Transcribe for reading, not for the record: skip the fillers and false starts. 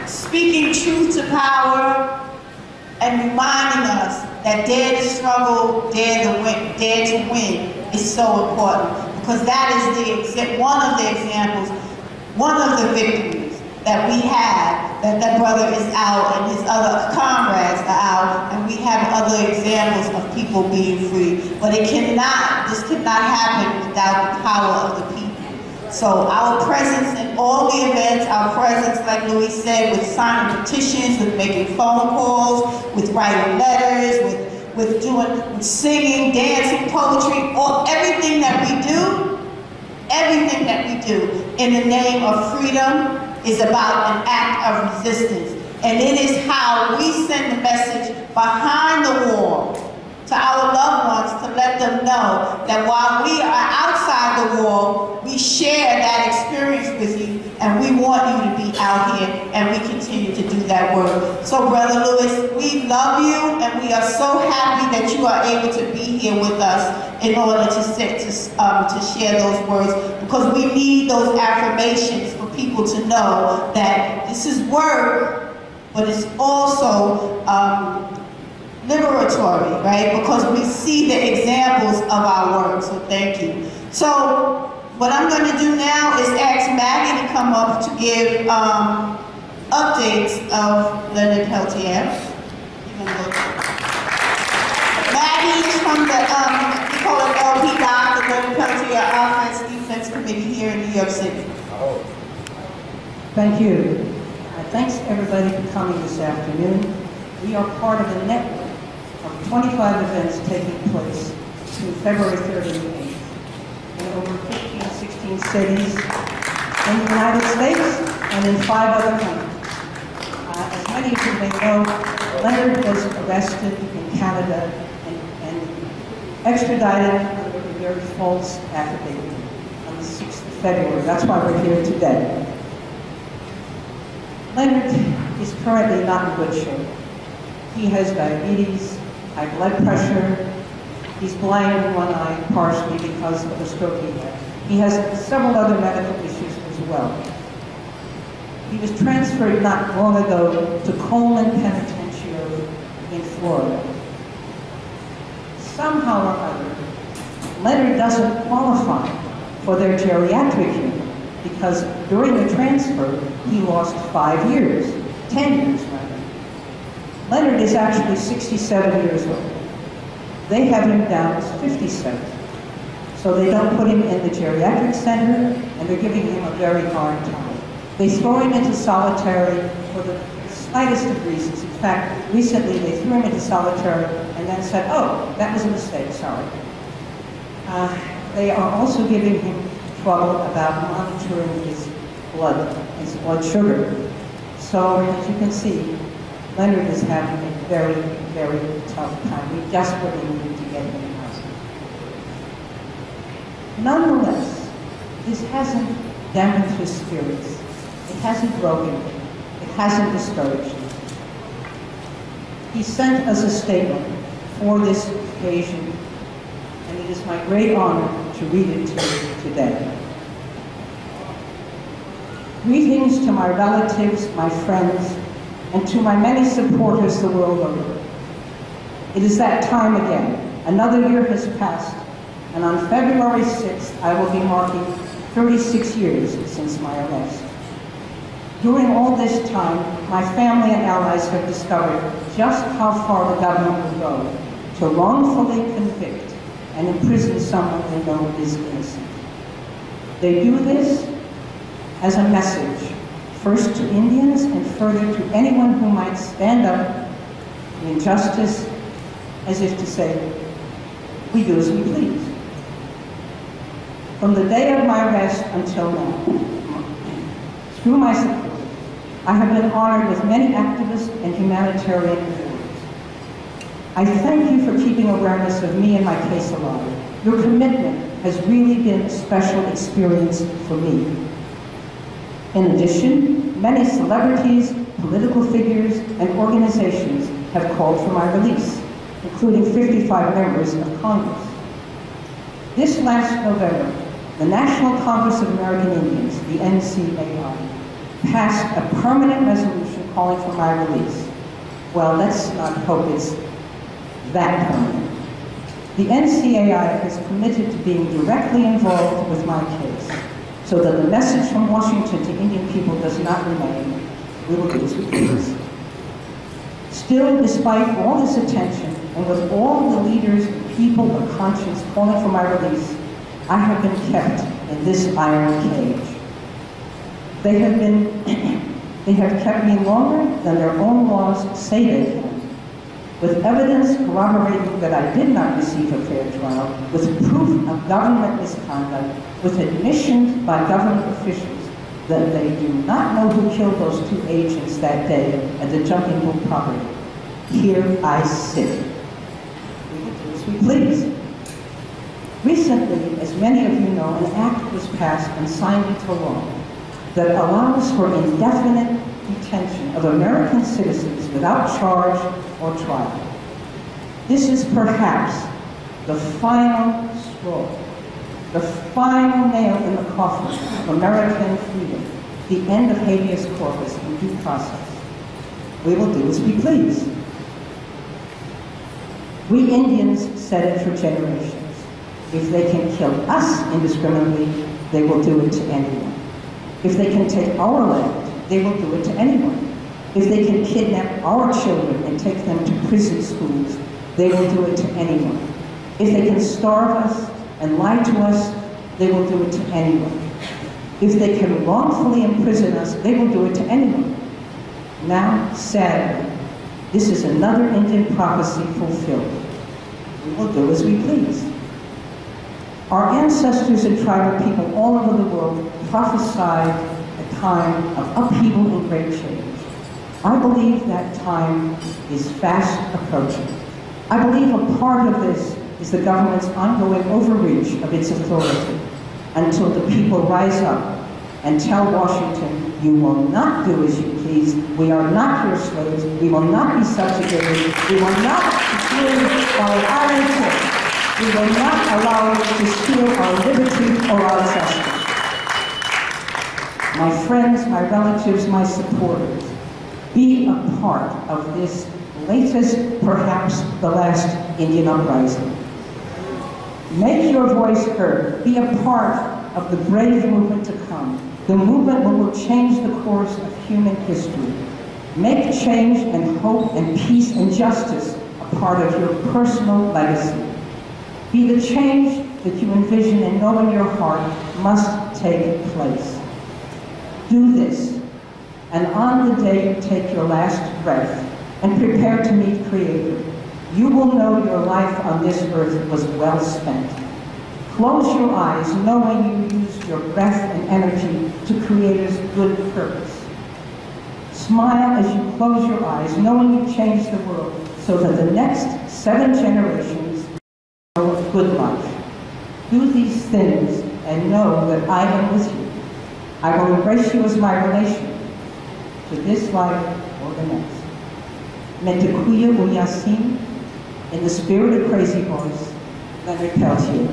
speaking truth to power, and reminding us that dare to struggle, dare to win is so important, because that is one of the examples, one of the victories that we have, that brother is out and his other comrades are out, and we have other examples of people being free. But this cannot happen without the power of the people. So our presence in all the events, our presence, like Louis said, with signing petitions, with making phone calls, with writing letters, with singing, dancing, poetry, everything that we do in the name of freedom is about an act of resistance. And it is how we send the message behind the wall to our loved ones, to let them know that while we are outside the wall, we share that experience with you, and we want you to be out here, and we continue to do that work. So Brother Louis, we love you, and we are so happy that you are able to be here with us in order to share those words, because we need those affirmations for people to know that this is work, but it's also liberatory, right? Because we see the examples of our work, so thank you. So what I'm going to do now is ask Maggie to come up to give updates of Leonard Peltier. Maggie is from the, we call it LPDOC, the Leonard Peltier Offense Defense Committee here in New York City. Thank you. Thanks everybody for coming this afternoon. We are part of a network of 25 events taking place between February 3rd and 8th in over 15, 16 cities in the United States and in 5 other countries. As many of you may know, Leonard was arrested in Canada and extradited under a very false affidavit on the 6th of February. That's why we're here today. Leonard is currently not in good shape. He has diabetes, high blood pressure. He's blind in one eye, partially because of a stroke he had. He has several other medical issues as well. He was transferred not long ago to Coleman Penitentiary in Florida. Somehow or other, Leonard doesn't qualify for their geriatric unit because during the transfer, he lost 5 years, 10 years rather. Leonard is actually 67 years old. They have him down as 57. So they don't put him in the geriatric center, and they're giving him a very hard time. They throw him into solitary for the slightest of reasons. In fact, recently they threw him into solitary and then said, oh, that was a mistake, sorry. They are also giving him trouble about monitoring his blood sugar. So, as you can see, Leonard is having a very, very tough time. We desperately need to get him in hospital. Nonetheless, this hasn't damaged his spirits. It hasn't broken him. It hasn't discouraged him. He sent us a statement for this occasion, and it is my great honor to read it to you today. Greetings to my relatives, my friends, and to my many supporters the world over. It is that time again. Another year has passed, and on February 6th, I will be marking 36 years since my arrest. During all this time, my family and allies have discovered just how far the government will go to wrongfully convict and imprison someone they know is innocent. They do this as a message, first to Indians and further to anyone who might stand up to injustice, as if to say, we do as we please. From the day of my arrest until now, through my support, I have been honored with many activist and humanitarian awards. I thank you for keeping awareness of me and my case alive. Your commitment has really been a special experience for me. In addition, many celebrities, political figures, and organizations have called for my release, including 55 members of Congress. This last November, the National Congress of American Indians, the NCAI, passed a permanent resolution calling for my release. Well, let's not hope it's that permanent. The NCAI is committed to being directly involved with my case, so that the message from Washington to Indian people does not remain, we will do as we please. Still, despite all this attention, and with all the leaders and people of conscience calling for my release, I have been kept in this iron cage. They have kept me longer than their own laws say they can, with evidence corroborating that I did not receive a fair trial, with proof of government misconduct, with admission by government officials that they do not know who killed those 2 agents that day at the Jumping Bull property. Here I sit. We will do as we please. Recently, as many of you know, an act was passed and signed into law that allows for indefinite detention of American citizens without charge or trial. This is perhaps the final straw, the final nail in the coffin of American freedom, the end of habeas corpus and due process. We will do as we please. We Indians said it for generations. If they can kill us indiscriminately, they will do it to anyone. If they can take our land, they will do it to anyone. If they can kidnap our children and take them to prison schools, they will do it to anyone. If they can starve us and lie to us, they will do it to anyone. If they can wrongfully imprison us, they will do it to anyone. Now, sadly, this is another Indian prophecy fulfilled. We will do as we please. Our ancestors and tribal people all over the world prophesied a time of upheaval and great change. I believe that time is fast approaching. I believe a part of this is the government's ongoing overreach of its authority until the people rise up and tell Washington, you will not do as you please, we are not your slaves, we will not be subjugated, we will not steal our iron tip, we will not allow you to steal our liberty or our justice. My friends, my relatives, my supporters, be a part of this latest, perhaps the last Indian uprising. Make your voice heard. Be a part of the brave movement to come. The movement will change the course of human history. Make change and hope and peace and justice a part of your personal legacy. Be the change that you envision and know in your heart must take place. Do this, and on the day you take your last breath and prepare to meet Creator, you will know your life on this earth was well spent. Close your eyes, knowing you used your breath and energy to Creator's good purpose. Smile as you close your eyes, knowing you changed the world so that the next 7 generations know a good life. Do these things and know that I am with you. I will embrace you as my relation to this life or the next. Metekuya Uyasin, in the spirit of Crazy Horse, Leonard Peltier.